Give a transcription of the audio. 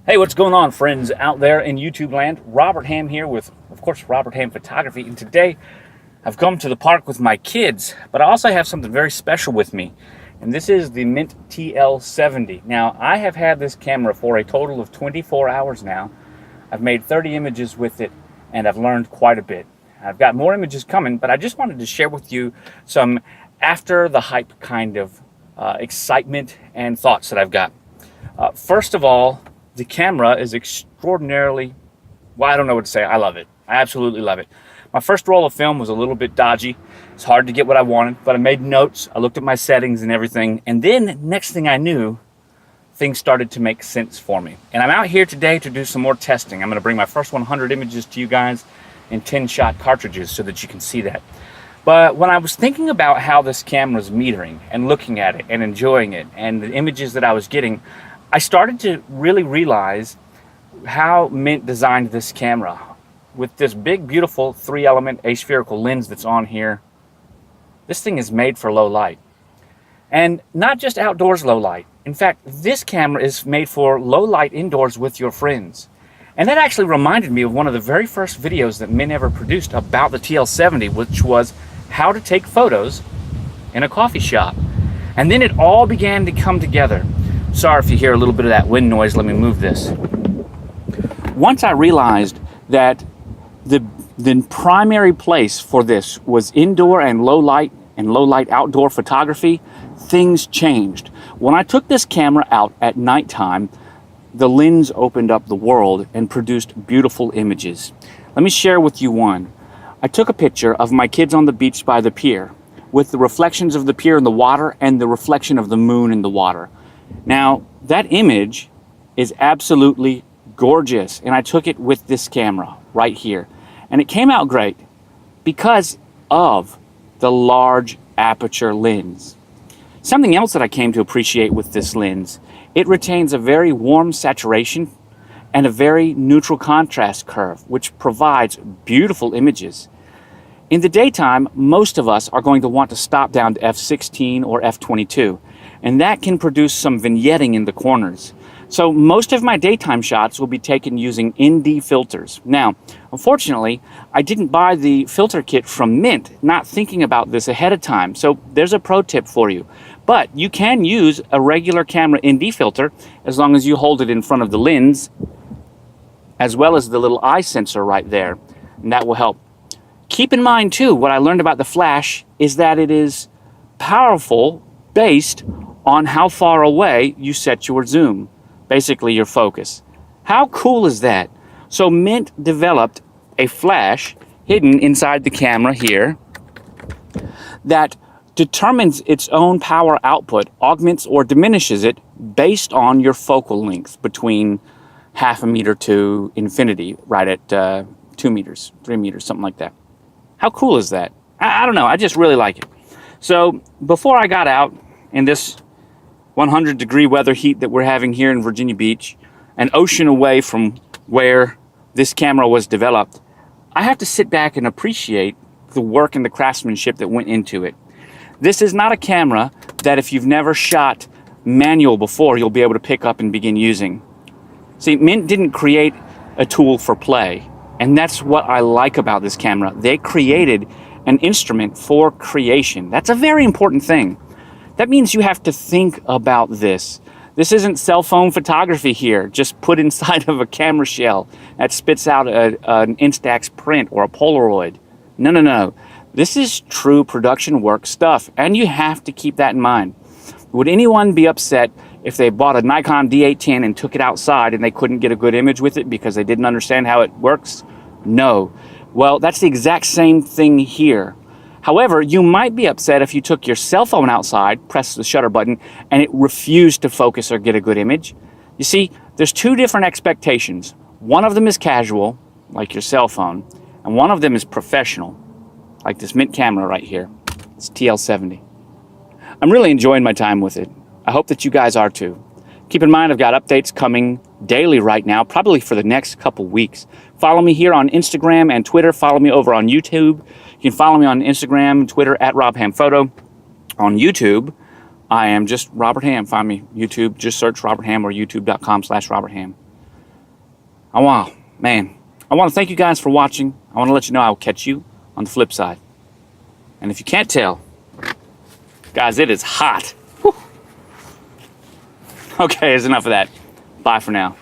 Hey, what's going on, friends out there in YouTube land? Robert Ham here with, of course, Robert Ham Photography. And today I've come to the park with my kids, but I also have something very special with me. And this is the Mint TL70. Now, I have had this camera for a total of 24 hours now. I've made 30 images with it, and I've learned quite a bit. I've got more images coming, but I just wanted to share with you some after the hype kind of excitement and thoughts that I've got. First of all, the camera is extraordinarily, well, I don't know what to say. I love it. I absolutely love it. My first roll of film was a little bit dodgy. It's hard to get what I wanted, but I made notes. I looked at my settings and everything. And then next thing I knew, things started to make sense for me. And I'm out here today to do some more testing. I'm going to bring my first 100 images to you guys in 10-shot cartridges so that you can see that. But when I was thinking about how this camera is metering and looking at it and enjoying it and the images that I was getting, I started to really realize how Mint designed this camera with this big, beautiful 3-element aspherical lens that's on here. This thing is made for low light, and not just outdoors low light. In fact, this camera is made for low light indoors with your friends. And that actually reminded me of one of the very first videos that Mint ever produced about the TL70, which was how to take photos in a coffee shop. And then it all began to come together. Sorry if you hear a little bit of that wind noise. Let me move this. Once I realized that the primary place for this was indoor and low light outdoor photography, things changed. When I took this camera out at nighttime, the lens opened up the world and produced beautiful images. Let me share with you one. I took a picture of my kids on the beach by the pier with the reflections of the pier in the water and the reflection of the moon in the water. Now, that image is absolutely gorgeous, and I took it with this camera right here. And it came out great because of the large aperture lens. Something else that I came to appreciate with this lens, it retains a very warm saturation and a very neutral contrast curve, which provides beautiful images. In the daytime, most of us are going to want to stop down to f16 or f22, and that can produce some vignetting in the corners. So most of my daytime shots will be taken using ND filters. Now, unfortunately, I didn't buy the filter kit from Mint, not thinking about this ahead of time. So there's a pro tip for you. But you can use a regular camera ND filter as long as you hold it in front of the lens, as well as the little eye sensor right there, and that will help. Keep in mind too, what I learned about the flash is that it is powerful based on how far away you set your zoom, basically your focus. How cool is that? So Mint developed a flash hidden inside the camera here that determines its own power output, augments or diminishes it based on your focal length between 0.5 meter to infinity, right at 2 meters, 3 meters, something like that. How cool is that? I don't know, I just really like it. So before I got out in this 100-degree weather heat that we're having here in Virginia Beach, an ocean away from where this camera was developed, I have to sit back and appreciate the work and the craftsmanship that went into it. This is not a camera that if you've never shot manual before, you'll be able to pick up and begin using. See, Mint didn't create a tool for play, and that's what I like about this camera. They created an instrument for creation. That's a very important thing. That means you have to think about this. This isn't cell phone photography here, just put inside of a camera shell that spits out an Instax print or a Polaroid. No, no, no. This is true production work stuff, and you have to keep that in mind. Would anyone be upset if they bought a Nikon D810 and took it outside and they couldn't get a good image with it because they didn't understand how it works? No. Well, that's the exact same thing here. However, you might be upset if you took your cell phone outside, pressed the shutter button, and it refused to focus or get a good image. You see, there's two different expectations. One of them is casual, like your cell phone, and one of them is professional, like this Mint camera right here. It's TL70. I'm really enjoying my time with it. I hope that you guys are too. Keep in mind, I've got updates coming daily right now, probably for the next couple weeks. Follow me here on Instagram and Twitter. Follow me over on YouTube. You can follow me on Instagram and Twitter at RobHamPhoto. On YouTube, I am just Robert Ham. Find me YouTube. Just search Robert Ham or youtube.com/RobertHam. I want to thank you guys for watching. I want to let you know I will catch you on the flip side. And if you can't tell, guys, it is hot. Whew. Okay, that's enough of that. Bye for now.